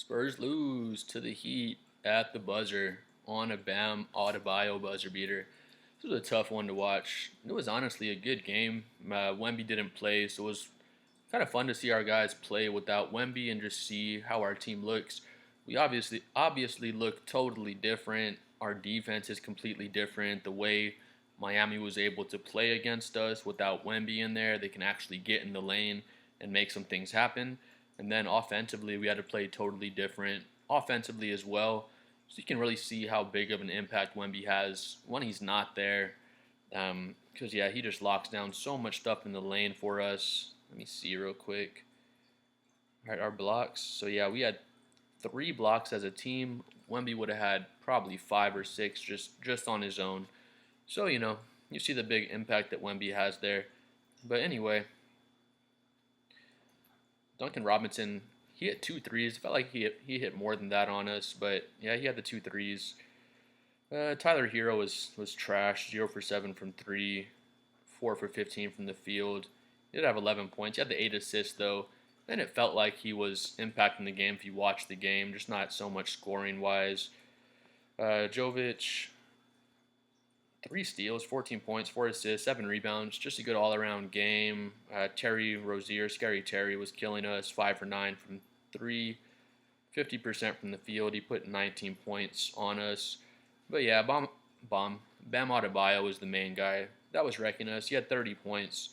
Spurs lose to the Heat at the buzzer on a Bam Adebayo buzzer beater. This was a tough one to watch. It was honestly a good game. Wemby didn't play, so it was kind of fun to see our guys play without Wemby and just see how our team looks. We obviously look totally different. Our defense is completely different. The way Miami was able to play against us without Wemby in there, they can actually get in the lane and make some things happen. And then offensively, we had to play totally different offensively as well. So you can really see how big of an impact Wemby has when he's not there. Yeah, he just locks down so much stuff in the lane for us. Let me see real quick. All right, our blocks. So yeah, we had 3 blocks as a team. Wemby would have had probably 5 or 6 just on his own. So you see the big impact that Wemby has there. But anyway, Duncan Robinson, he hit 2 threes. Felt like he hit more than that on us, but yeah, he had the 2 threes. Tyler Hero was trash. 0 for 7 from three, 4 for 15 from the field. He did have 11 points. He had the 8 assists though, and it felt like he was impacting the game if you watch the game, just not so much scoring wise. Jovic, 3 steals, 14 points, 4 assists, 7 rebounds. Just a good all-around game. Terry Rozier, Scary Terry, was killing us. 5 for 9 from three, 50% from the field. He put 19 points on us. But yeah, Bam Adebayo was the main guy that was wrecking us. He had 30 points,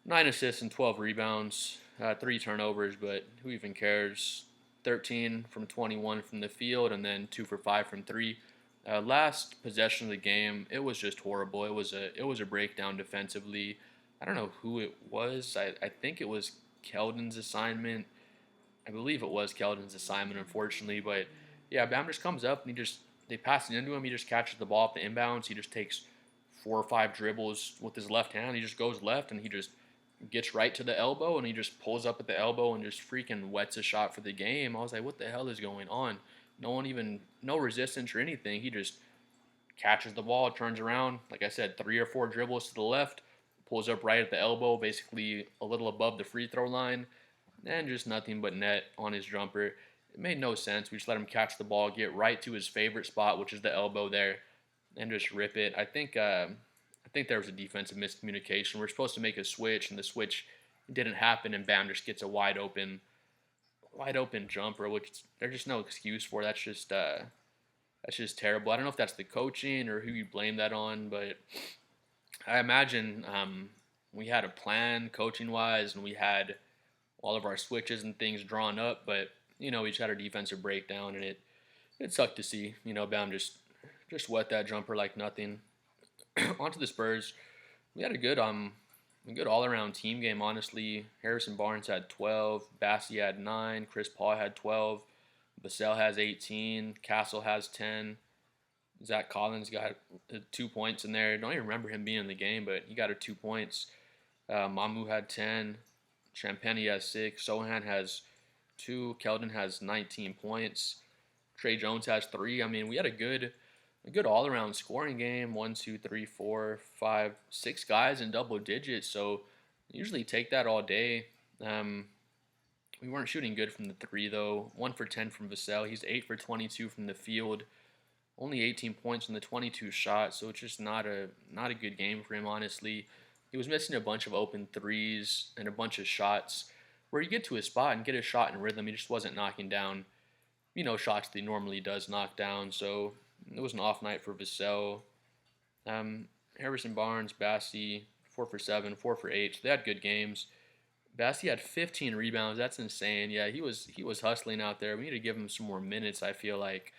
9 assists, and 12 rebounds. 3 turnovers, but who even cares? 13 from 21 from the field, and then 2 for 5 from three. Last possession of the game, it was just horrible. It was a breakdown defensively. I don't know who it was. I think it was Keldon's assignment. I believe it was Keldon's assignment, unfortunately. But yeah, Bam just comes up and they pass it into him. He just catches the ball off the inbounds. He just takes 4 or 5 dribbles with his left hand. He just goes left and he just gets right to the elbow and he just pulls up at the elbow and just freaking wets a shot for the game. I was like, what the hell is going on? No resistance or anything. He just catches the ball, turns around. Like I said, 3 or 4 dribbles to the left, pulls up right at the elbow, basically a little above the free throw line, and just nothing but net on his jumper. It made no sense. We just let him catch the ball, get right to his favorite spot, which is the elbow there, and just rip it. I think there was a defensive miscommunication. We're supposed to make a switch, and the switch didn't happen, and Bam just gets a wide open jumper, which there's just no excuse for. That's just terrible. I don't know if that's the coaching or who you blame that on, but I imagine we had a plan coaching wise, and we had all of our switches and things drawn up, but we just had our defensive breakdown, and it sucked to see. Bam just wet that jumper like nothing. Onto the Spurs, we had a good all around team game. Honestly, Harrison Barnes had 12, Bassie had 9, Chris Paul had 12, Vassell has 18, Castle has 10. Zach Collins got 2 points in there. Don't even remember him being in the game, but he got 2 points. Mamu had 10. Champagny has 6. Sohan has 2. Keldon has 19 points. Trey Jones has 3. I mean, we had a good all-around scoring game. 1, 2, 3, 4, 5, 6 guys in double digits. So usually take that all day. We weren't shooting good from the three though. 1 for 10 from Vassell. He's 8 for 22 from the field. Only 18 points in the 22 shots. So it's just not a good game for him. Honestly, he was missing a bunch of open threes and a bunch of shots where you get to his spot and get a shot in rhythm. He just wasn't knocking down shots that he normally does knock down. So it was an off night for Vassell. Harrison Barnes, Bassie, 4 for 7, 4 for 8. So they had good games. Bassie had 15 rebounds. That's insane. Yeah, he was hustling out there. We need to give him some more minutes. I feel like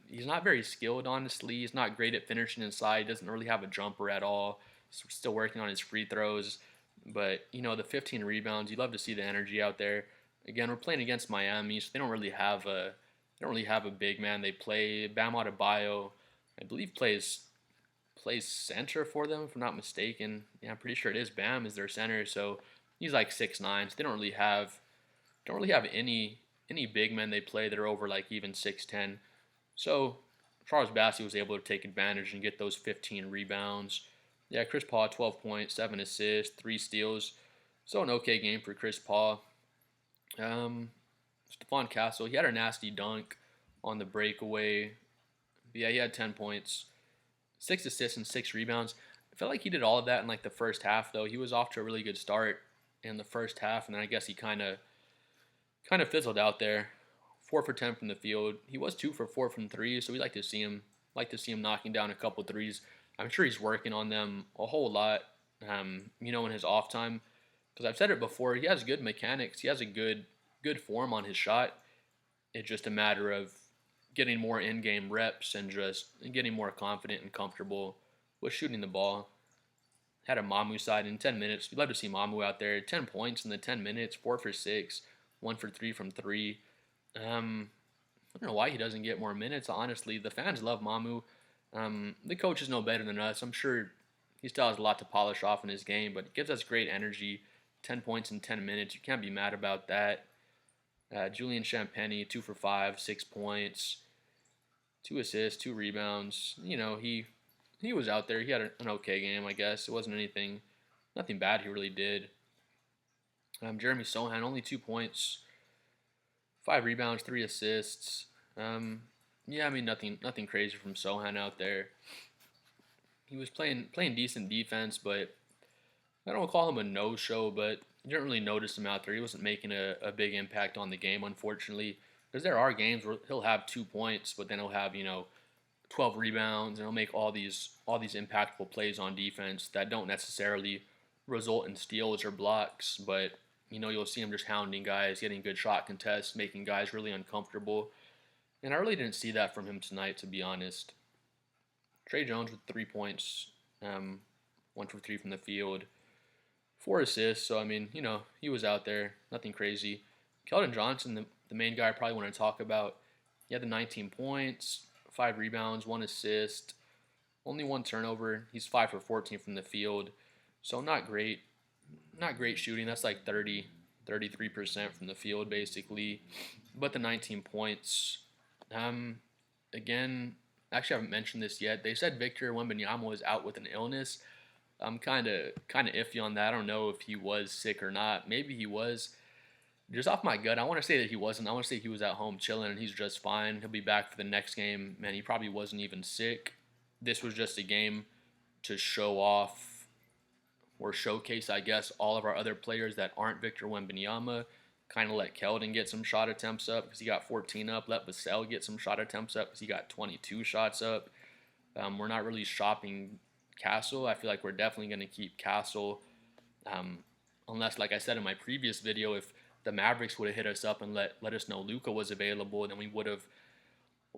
he's not very skilled. Honestly, he's not great at finishing inside. He doesn't really have a jumper at all. He's still working on his free throws. But the 15 rebounds. You love to see the energy out there. Again, we're playing against Miami, so they don't really have a big man. They play Bam Adebayo, I believe plays center for them if I'm not mistaken. Yeah, I'm pretty sure it is. Bam is their center, so he's like 6'9". So they don't really have any big men they play that are over like even 6'10". So Charles Bassey was able to take advantage and get those 15 rebounds. Yeah, Chris Paul 12 points, 7 assists, 3 steals. So an okay game for Chris Paul. Stephon Castle, he had a nasty dunk on the breakaway. But yeah, he had 10 points, 6 assists, and 6 rebounds. I felt like he did all of that in like the first half, though. He was off to a really good start in the first half, and then I guess he kind of fizzled out there. 4 for 10 from the field. He was 2 for 4 from three, so we like to see him knocking down a couple threes. I'm sure he's working on them a whole lot. In his off time, because I've said it before, he has good mechanics. He has a good form on his shot. It's just a matter of getting more in-game reps and just getting more confident and comfortable with shooting the ball. Had a Mamu side in 10 minutes. We'd love to see Mamu out there. 10 points in the 10 minutes, 4 for 6, 1 for 3 from three. I don't know why he doesn't get more minutes, honestly. The fans love Mamu. The coaches know better than us. I'm sure he still has a lot to polish off in his game, but it gives us great energy. 10 points in 10 minutes. You can't be mad about that. Julian Champagny, 2 for 5, 6 points, 2 assists, 2 rebounds. He was out there. He had an okay game, I guess. It wasn't nothing bad he really did. Jeremy Sohan, only 2 points, 5 rebounds, 3 assists. Yeah, I mean nothing crazy from Sohan out there. He was playing decent defense, but I don't call him a no-show, but you didn't really notice him out there. He wasn't making a big impact on the game, unfortunately. Because there are games where he'll have 2 points, but then he'll have 12 rebounds, and he'll make all these impactful plays on defense that don't necessarily result in steals or blocks, but you'll see him just hounding guys, getting good shot contests, making guys really uncomfortable. And I really didn't see that from him tonight, to be honest. Trey Jones with 3 points, 1 for 3 from the field, 4 assists. So, I mean, he was out there. Nothing crazy. Keldon Johnson, the main guy I probably want to talk about, he had the 19 points, 5 rebounds, 1 assist, only 1 turnover. He's 5 for 14 from the field. So, not great. Not great shooting. That's like 33% from the field, basically. But the 19 points. Again, actually, I haven't mentioned this yet. They said Victor Wembanyama was out with an illness. I'm kind of iffy on that. I don't know if he was sick or not. Maybe he was. Just off my gut, I want to say that he wasn't. I want to say he was at home chilling and he's just fine. He'll be back for the next game. Man, he probably wasn't even sick. This was just a game to show off or showcase, I guess, all of our other players that aren't Victor Wembanyama. Kind of let Keldon get some shot attempts up because he got 14 up. Let Vassell get some shot attempts up because he got 22 shots up. We're not really shopping Castle. I feel like we're definitely going to keep Castle. Unless, like I said in my previous video, if the Mavericks would have hit us up and let us know Luka was available, then we'll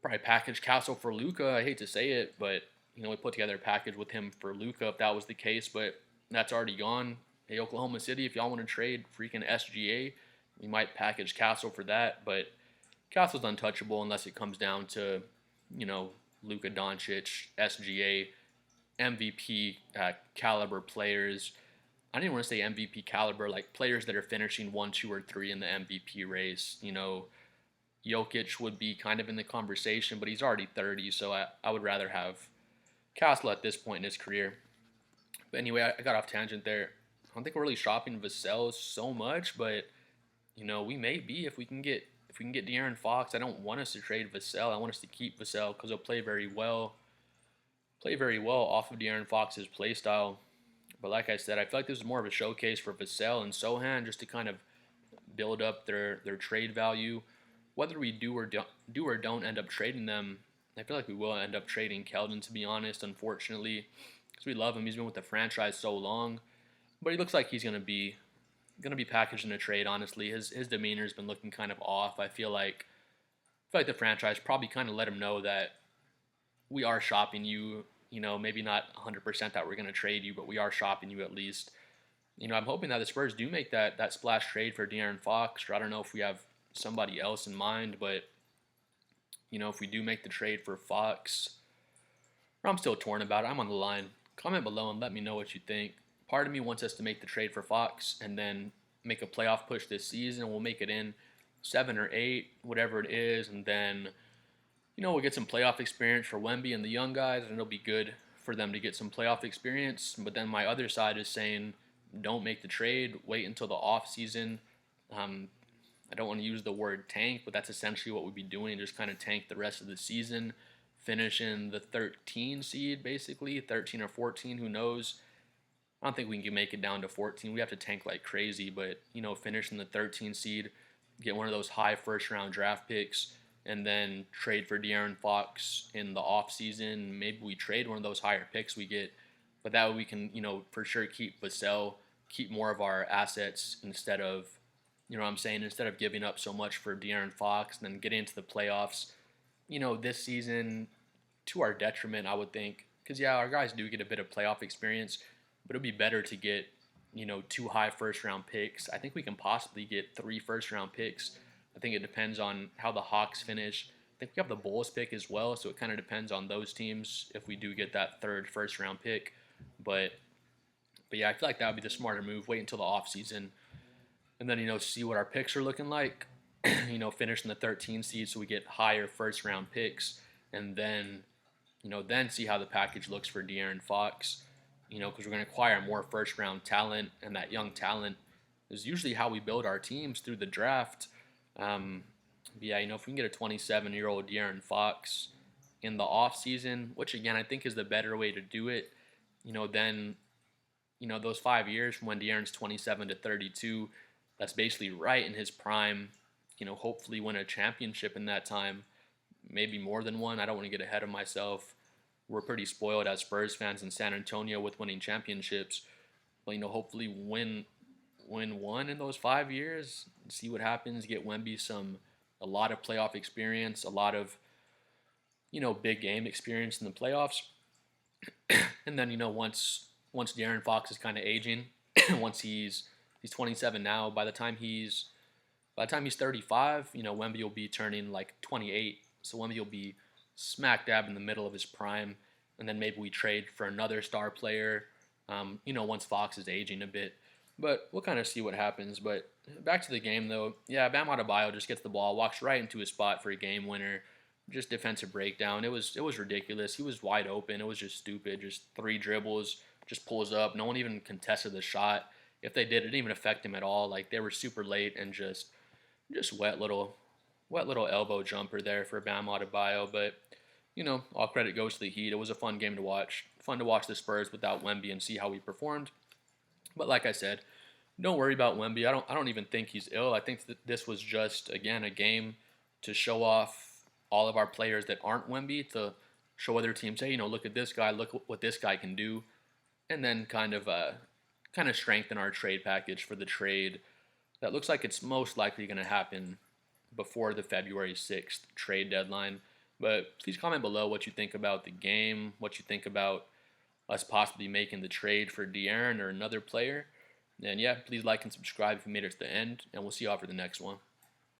probably package Castle for Luka. I hate to say it, but we put together a package with him for Luka if that was the case, but that's already gone. Hey, Oklahoma City, if y'all want to trade freaking SGA, we might package Castle for that, but Castle's untouchable unless it comes down to, Luka Doncic, SGA, MVP caliber players. I don't even want to say MVP caliber, like players that are finishing 1, 2, or 3 in the MVP race. Jokic would be kind of in the conversation, but he's already 30, so I would rather have Castle at this point in his career. But anyway, I got off tangent there. I don't think we're really shopping Vassell so much, but we may be if we can get De'Aaron Fox. I don't want us to trade Vassell. I want us to keep Vassell because he'll play very well off of De'Aaron Fox's play style. But like I said, I feel like this is more of a showcase for Vassell and Sohan just to kind of build up their trade value. Whether we do or don't end up trading them, I feel like we will end up trading Keldon, to be honest, unfortunately, because we love him. He's been with the franchise so long, but he looks like he's going to be packaged in a trade, honestly. His demeanor's been looking kind of off. I feel like the franchise probably kind of let him know that we are shopping you. Maybe not 100% that we're going to trade you, but we are shopping you at least. I'm hoping that the Spurs do make that splash trade for De'Aaron Fox. Or I don't know if we have somebody else in mind, but, if we do make the trade for Fox, I'm still torn about it. I'm on the line. Comment below and let me know what you think. Part of me wants us to make the trade for Fox and then make a playoff push this season. We'll make it in 7 or 8, whatever it is, and then we'll get some playoff experience for Wemby and the young guys, and it'll be good for them to get some playoff experience. But then my other side is saying, don't make the trade. Wait until the off season. I I don't want to use the word tank, but that's essentially what we'd be doing, just kind of tank the rest of the season, finish in the 13 seed, basically, 13 or 14, who knows. I don't think we can make it down to 14. We have to tank like crazy, but finish in the 13 seed, get one of those high first round draft picks, and then trade for De'Aaron Fox in the off season. Maybe we trade one of those higher picks we get, but that way we can for sure keep Vassell, keep more of our assets instead of what I'm saying, instead of giving up so much for De'Aaron Fox and then getting into the playoffs. This season to our detriment, I would think, because yeah, our guys do get a bit of playoff experience, but it'd be better to get two high first round picks. I think we can possibly get 3 first round picks. I think it depends on how the Hawks finish. I think we have the Bulls pick as well, so it kind of depends on those teams if we do get that 3rd first round pick. But yeah, I feel like that would be the smarter move. Wait until the off season, and then see what our picks are looking like. Finish in the 13 seed so we get higher first round picks, and then then see how the package looks for De'Aaron Fox. Because we're going to acquire more first round talent, and that young talent is usually how we build our teams through the draft. But yeah, if we can get a 27-year-old De'Aaron Fox in the off season, which again I think is the better way to do it, then those 5 years from when De'Aaron's 27 to 32, that's basically right in his prime. Hopefully win a championship in that time, maybe more than one. I don't want to get ahead of myself. We're pretty spoiled as Spurs fans in San Antonio with winning championships, but hopefully win one in those 5 years. See what happens. Get Wemby a lot of playoff experience, a lot of big game experience in the playoffs, and then once De'Aaron Fox is kind of aging, once he's 27 now. By the time he's 35, Wemby will be turning like 28. So Wemby will be smack dab in the middle of his prime, and then maybe we trade for another star player. Once Fox is aging a bit, but we'll kind of see what happens. But back to the game though, yeah, Bam Adebayo just gets the ball, walks right into his spot for a game winner. Just defensive breakdown. It was ridiculous. He was wide open. It was just stupid. Just 3 dribbles, just pulls up. No one even contested the shot. If they did, it didn't even affect him at all. Like they were super late and just wet little elbow jumper there for Bam Adebayo. But all credit goes to the Heat. It was a fun game to watch. Fun to watch the Spurs without Wemby and see how he performed. But like I said, don't worry about Wemby. I don't even think he's ill. I think that this was just again a game to show off all of our players that aren't Wemby, to show other teams, hey, look at this guy, look what this guy can do, and then kind of strengthen our trade package for the trade that looks like it's most likely going to happen before the February 6th trade deadline. But please comment below what you think about the game, what you think about us possibly making the trade for De'Aaron or another player. And yeah, please like and subscribe if you made it to the end, and we'll see you all for the next one.